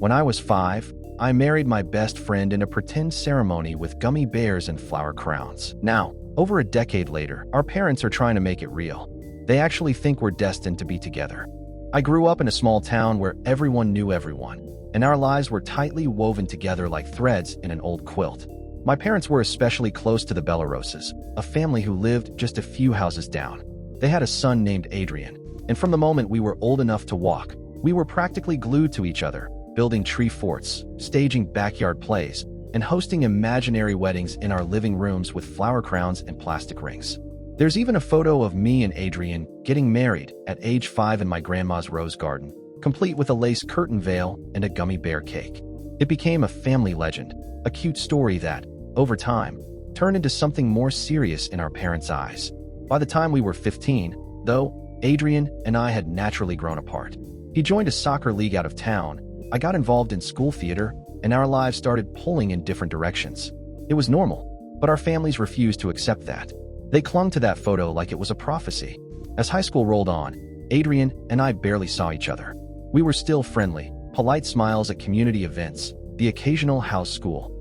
When I was 5, I married my best friend in a pretend ceremony with gummy bears and flower crowns. Now, over a decade later, our parents are trying to make it real. They actually think we're destined to be together. I grew up in a small town where everyone knew everyone, and our lives were tightly woven together like threads in an old quilt. My parents were especially close to the Bellaroses, a family who lived just a few houses down. They had a son named Adrian, and from the moment we were old enough to walk, we were practically glued to each other, building tree forts, staging backyard plays, and hosting imaginary weddings in our living rooms with flower crowns and plastic rings. There's even a photo of me and Adrian getting married at age 5 in my grandma's rose garden, complete with a lace curtain veil and a gummy bear cake. It became a family legend, a cute story that, over time, turned into something more serious in our parents' eyes. By the time we were 15, though, Adrian and I had naturally grown apart. He joined a soccer league out of town, I got involved in school theater, and our lives started pulling in different directions. It was normal, but our families refused to accept that. They clung to that photo like it was a prophecy. As high school rolled on, Adrian and I barely saw each other. We were still friendly, polite smiles at community events, the occasional house school.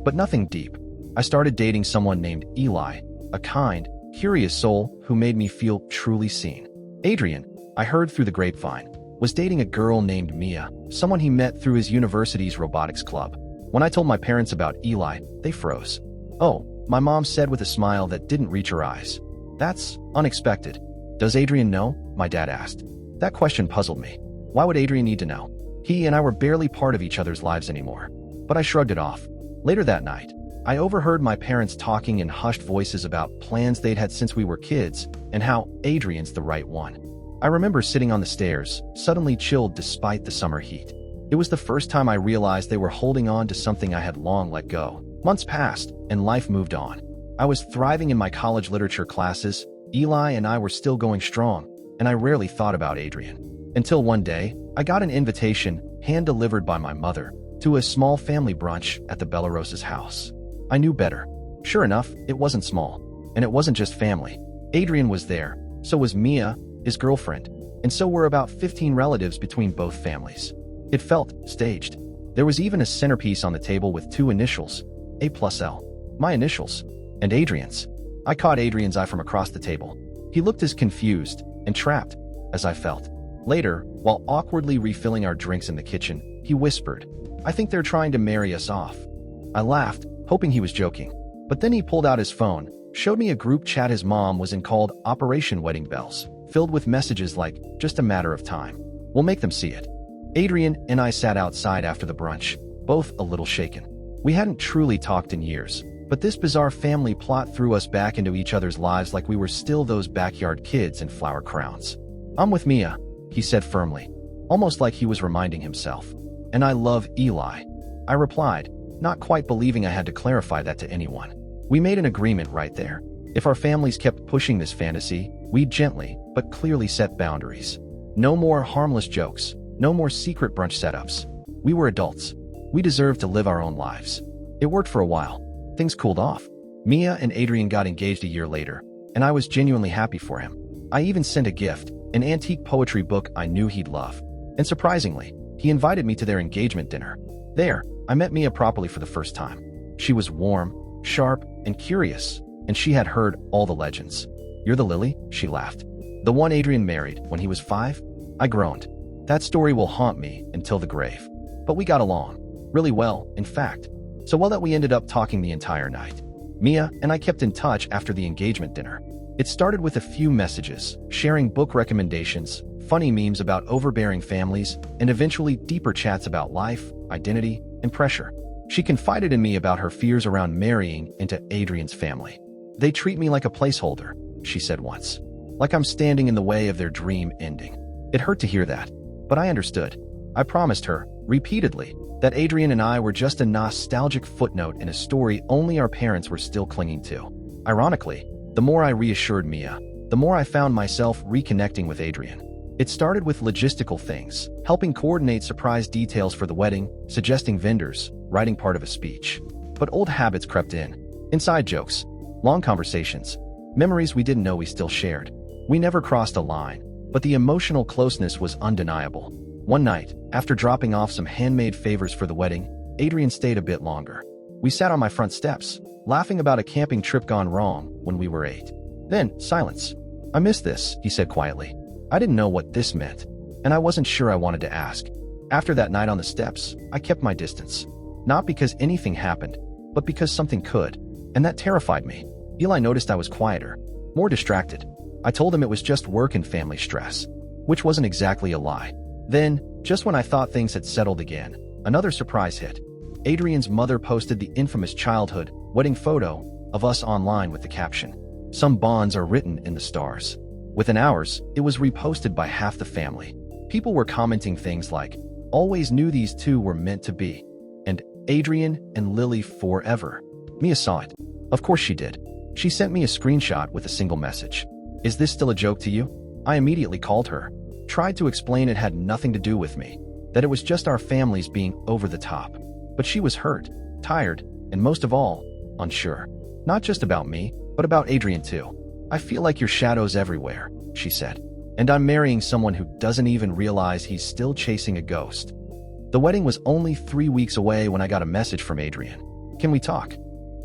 But nothing deep. I started dating someone named Eli, a kind, curious soul who made me feel truly seen. Adrian, I heard through the grapevine, was dating a girl named Mia, someone he met through his university's robotics club. When I told my parents about Eli, they froze. "Oh," my mom said with a smile that didn't reach her eyes. "That's unexpected." "Does Adrian know?" my dad asked. That question puzzled me. Why would Adrian need to know? He and I were barely part of each other's lives anymore. But I shrugged it off. Later that night, I overheard my parents talking in hushed voices about plans they'd had since we were kids and how Adrian's the right one. I remember sitting on the stairs, suddenly chilled despite the summer heat. It was the first time I realized they were holding on to something I had long let go. Months passed, and life moved on. I was thriving in my college literature classes, Eli and I were still going strong, and I rarely thought about Adrian. Until one day, I got an invitation, hand-delivered by my mother, to a small family brunch at the Bellaroses' house. I knew better. Sure enough, it wasn't small. And it wasn't just family. Adrian was there, so was Mia, his girlfriend, and so were about 15 relatives between both families. It felt staged. There was even a centerpiece on the table with 2 initials, A+L, my initials, and Adrian's. I caught Adrian's eye from across the table. He looked as confused and trapped as I felt. Later, while awkwardly refilling our drinks in the kitchen, he whispered, "I think they're trying to marry us off." I laughed, hoping he was joking. But then he pulled out his phone, showed me a group chat his mom was in called Operation Wedding Bells, filled with messages like, "Just a matter of time. We'll make them see it." Adrian and I sat outside after the brunch, both a little shaken. We hadn't truly talked in years, but this bizarre family plot threw us back into each other's lives like we were still those backyard kids in flower crowns. "I'm with Mia," he said firmly, almost like he was reminding himself. "And I love Eli," I replied, not quite believing I had to clarify that to anyone. We made an agreement right there. If our families kept pushing this fantasy, we'd gently, but clearly set boundaries. No more harmless jokes, no more secret brunch setups. We were adults. We deserved to live our own lives. It worked for a while. Things cooled off. Mia and Adrian got engaged a year later, and I was genuinely happy for him. I even sent a gift, an antique poetry book I knew he'd love. And surprisingly, he invited me to their engagement dinner. There, I met Mia properly for the first time. She was warm, sharp, and curious, and she had heard all the legends. "You're the Lily?" she laughed. "The one Adrian married when he was 5? I groaned. That story will haunt me until the grave. But we got along. Really well, in fact. So well that we ended up talking the entire night. Mia and I kept in touch after the engagement dinner. It started with a few messages, sharing book recommendations, funny memes about overbearing families, and eventually deeper chats about life, identity, and pressure. She confided in me about her fears around marrying into Adrian's family. "They treat me like a placeholder," she said once. "Like I'm standing in the way of their dream ending." It hurt to hear that, but I understood. I promised her, repeatedly, that Adrian and I were just a nostalgic footnote in a story only our parents were still clinging to. Ironically, the more I reassured Mia, the more I found myself reconnecting with Adrian. It started with logistical things, helping coordinate surprise details for the wedding, suggesting vendors, writing part of a speech. But old habits crept in. Inside jokes, long conversations, memories we didn't know we still shared. We never crossed a line, but the emotional closeness was undeniable. One night, after dropping off some handmade favors for the wedding, Adrian stayed a bit longer. We sat on my front steps, laughing about a camping trip gone wrong when we were 8. Then, silence. "I miss this," he said quietly. I didn't know what this meant, and I wasn't sure I wanted to ask. After that night on the steps, I kept my distance. Not because anything happened, but because something could, and that terrified me. Eli noticed I was quieter, more distracted. I told him it was just work and family stress, which wasn't exactly a lie. Then, just when I thought things had settled again, another surprise hit. Adrian's mother posted the infamous childhood wedding photo of us online with the caption, "Some bonds are written in the stars." Within hours, it was reposted by half the family. People were commenting things like, "Always knew these two were meant to be," and "Adrian and Lily forever." Mia saw it. Of course she did. She sent me a screenshot with a single message. "Is this still a joke to you?" I immediately called her, tried to explain it had nothing to do with me, that it was just our families being over the top. But she was hurt, tired, and most of all, unsure. Not just about me, but about Adrian too. "I feel like your shadow's everywhere," she said. "And I'm marrying someone who doesn't even realize he's still chasing a ghost." The wedding was only 3 weeks away when I got a message from Adrian. "Can we talk?"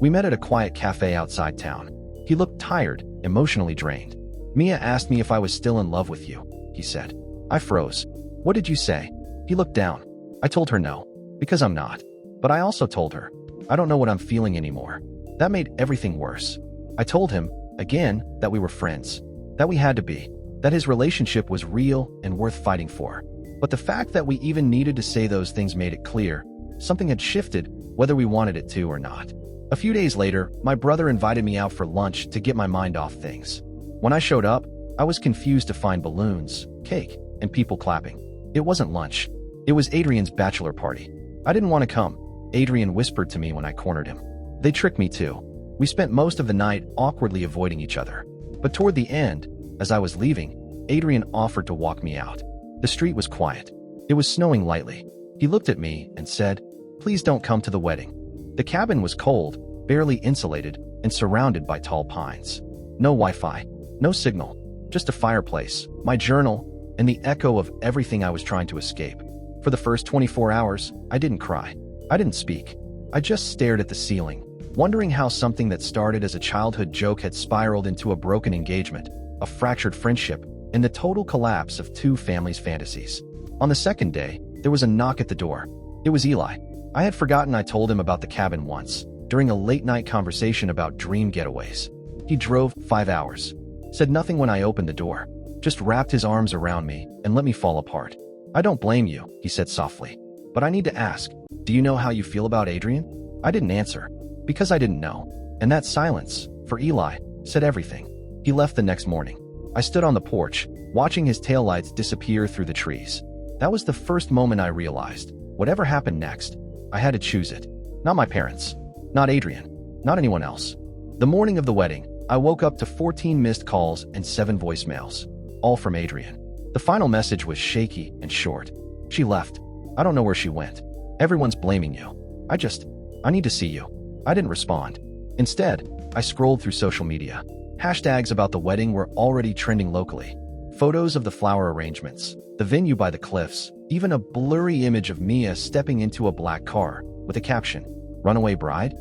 We met at a quiet cafe outside town. He looked tired, emotionally drained. "Mia asked me if I was still in love with you," he said. I froze. "What did you say?" He looked down. I told her no, because I'm not. But I also told her, "I don't know what I'm feeling anymore." That made everything worse. I told him, again, that we were friends, that we had to be, that his relationship was real and worth fighting for. But the fact that we even needed to say those things made it clear something had shifted, whether we wanted it to or not. A few days later, my brother invited me out for lunch to get my mind off things. When I showed up, I was confused to find balloons, cake, and people clapping. It wasn't lunch. It was Adrian's bachelor party. I didn't want to come, Adrian whispered to me when I cornered him. They tricked me too. We spent most of the night awkwardly avoiding each other. But toward the end, as I was leaving, Adrian offered to walk me out. The street was quiet. It was snowing lightly. He looked at me and said, "Please don't come to the wedding." The cabin was cold, barely insulated, and surrounded by tall pines. No Wi-Fi, no signal, just a fireplace, my journal, and the echo of everything I was trying to escape. For the first 24 hours, I didn't cry. I didn't speak. I just stared at the ceiling, wondering how something that started as a childhood joke had spiraled into a broken engagement, a fractured friendship, and the total collapse of two families' fantasies. On the second day, there was a knock at the door. It was Eli. I had forgotten I told him about the cabin once, during a late-night conversation about dream getaways. He drove 5 hours, said nothing when I opened the door, just wrapped his arms around me and let me fall apart. "I don't blame you," he said softly. "But I need to ask, do you know how you feel about Adrian?" I didn't answer, because I didn't know. And that silence, for Eli, said everything. He left the next morning. I stood on the porch, watching his taillights disappear through the trees. That was the first moment I realized, whatever happened next, I had to choose it. Not my parents. Not Adrian. Not anyone else. The morning of the wedding, I woke up to 14 missed calls and 7 voicemails, all from Adrian. The final message was shaky and short. "She left. I don't know where she went. Everyone's blaming you. I need to see you." I didn't respond. Instead, I scrolled through social media. Hashtags about the wedding were already trending locally. Photos of the flower arrangements, the venue by the cliffs, even a blurry image of Mia stepping into a black car with a caption, "Runaway bride?"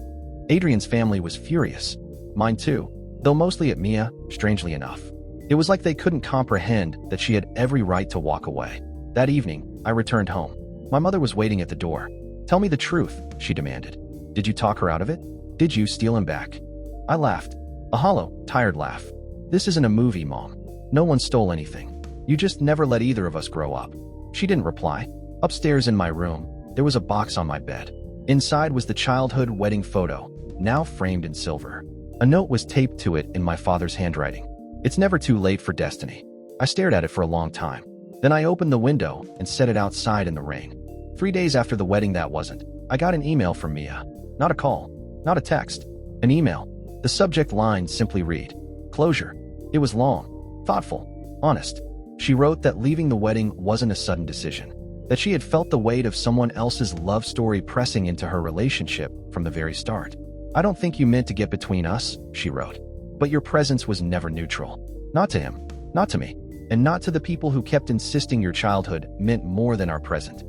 Adrian's family was furious. Mine too, though mostly at Mia, strangely enough. It was like they couldn't comprehend that she had every right to walk away. That evening, I returned home. My mother was waiting at the door. "Tell me the truth," she demanded. "Did you talk her out of it? Did you steal him back?" I laughed. A hollow, tired laugh. "This isn't a movie, Mom. No one stole anything. You just never let either of us grow up." She didn't reply. Upstairs in my room, there was a box on my bed. Inside was the childhood wedding photo, now framed in silver. A note was taped to it in my father's handwriting. "It's never too late for destiny." I stared at it for a long time. Then I opened the window and set it outside in the rain. 3 days after the wedding that wasn't, I got an email from Mia. Not a call, not a text, an email. The subject line simply read, "Closure." It was long, thoughtful, honest. She wrote that leaving the wedding wasn't a sudden decision, that she had felt the weight of someone else's love story pressing into her relationship from the very start. "I don't think you meant to get between us," she wrote. "But your presence was never neutral. Not to him, not to me. and not to the people who kept insisting your childhood meant more than our present.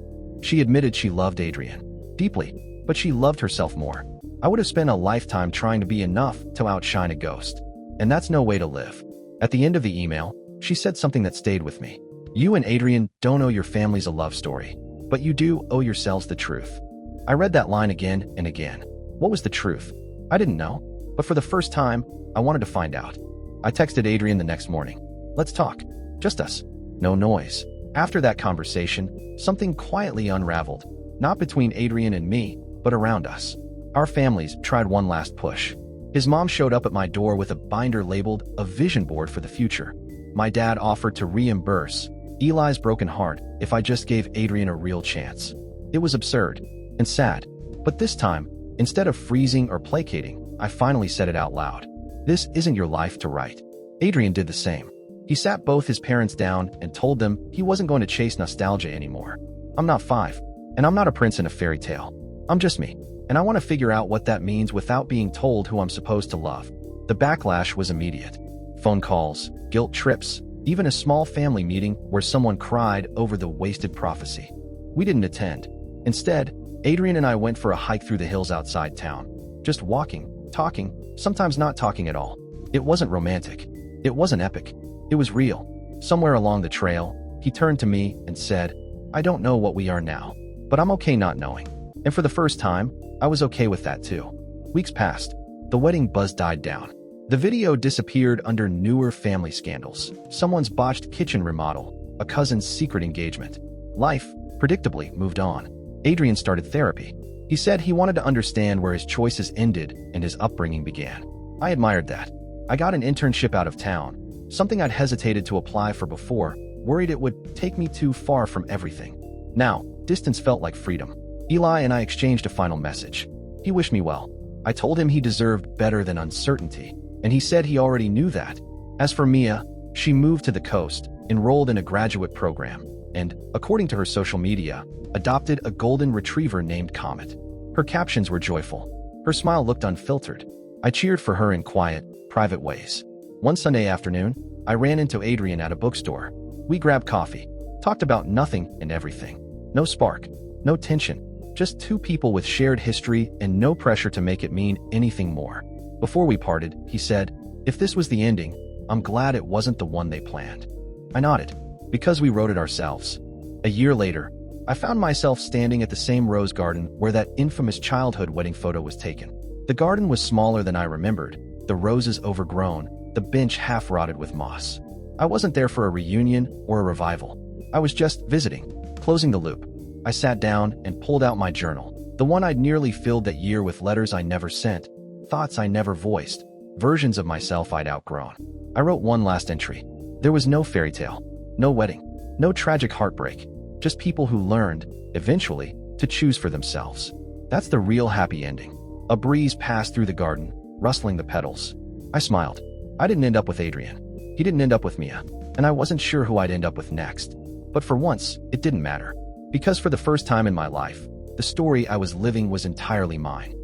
She admitted she loved Adrian deeply, but she loved herself more. I would have spent a lifetime trying to be enough to outshine a ghost. And that's no way to live. At the end of the email, she said something that stayed with me. You and Adrian don't owe your families a love story, but you do owe yourselves the truth. I read that line again and again. What was the truth? I didn't know, but for the first time, I wanted to find out. I texted Adrian the next morning. Let's talk. Just us. No noise. After that conversation, something quietly unraveled, not between Adrian and me, but around us. Our families tried one last push. His mom showed up at my door with a binder labeled a vision board for the future. My dad offered to reimburse Eli's broken heart if I just gave Adrian a real chance. It was absurd and sad, but this time, instead of freezing or placating, I finally said it out loud. This isn't your life to write. Adrian did the same. He sat both his parents down and told them he wasn't going to chase nostalgia anymore. I'm not 5, and I'm not a prince in a fairy tale. I'm just me, and I want to figure out what that means without being told who I'm supposed to love. The backlash was immediate. Phone calls, guilt trips, even a small family meeting where someone cried over the wasted prophecy. We didn't attend. Instead, Adrian and I went for a hike through the hills outside town. Just walking, talking, sometimes not talking at all. It wasn't romantic. It wasn't epic. It was real. Somewhere along the trail, he turned to me and said, I don't know what we are now, but I'm okay not knowing. And for the first time, I was okay with that too. Weeks passed. The wedding buzz died down. The video disappeared under newer family scandals. Someone's botched kitchen remodel, a cousin's secret engagement. Life, predictably, moved on. Adrian started therapy. He said he wanted to understand where his choices ended and his upbringing began. I admired that. I got an internship out of town, something I'd hesitated to apply for before, worried it would take me too far from everything. Now, distance felt like freedom. Eli and I exchanged a final message. He wished me well. I told him he deserved better than uncertainty, and he said he already knew that. As for Mia, she moved to the coast, enrolled in a graduate program, and, according to her social media, adopted a golden retriever named Comet. Her captions were joyful. Her smile looked unfiltered. I cheered for her in quiet, private ways. One Sunday afternoon, I ran into Adrian at a bookstore. We grabbed coffee, talked about nothing and everything. No spark, no tension, just two people with shared history and no pressure to make it mean anything more. Before we parted, he said, if this was the ending, I'm glad it wasn't the one they planned. I nodded, because we wrote it ourselves. A year later, I found myself standing at the same rose garden where that infamous childhood wedding photo was taken. The garden was smaller than I remembered, the roses overgrown, the bench half-rotted with moss. I wasn't there for a reunion or a revival. I was just visiting, closing the loop. I sat down and pulled out my journal, the one I'd nearly filled that year with letters I never sent, thoughts I never voiced, versions of myself I'd outgrown. I wrote one last entry. There was no fairy tale, no wedding, no tragic heartbreak, just people who learned, eventually, to choose for themselves. That's the real happy ending. A breeze passed through the garden, rustling the petals. I smiled. I didn't end up with Adrian. He didn't end up with Mia, and I wasn't sure who I'd end up with next. But for once, it didn't matter. Because for the first time in my life, the story I was living was entirely mine.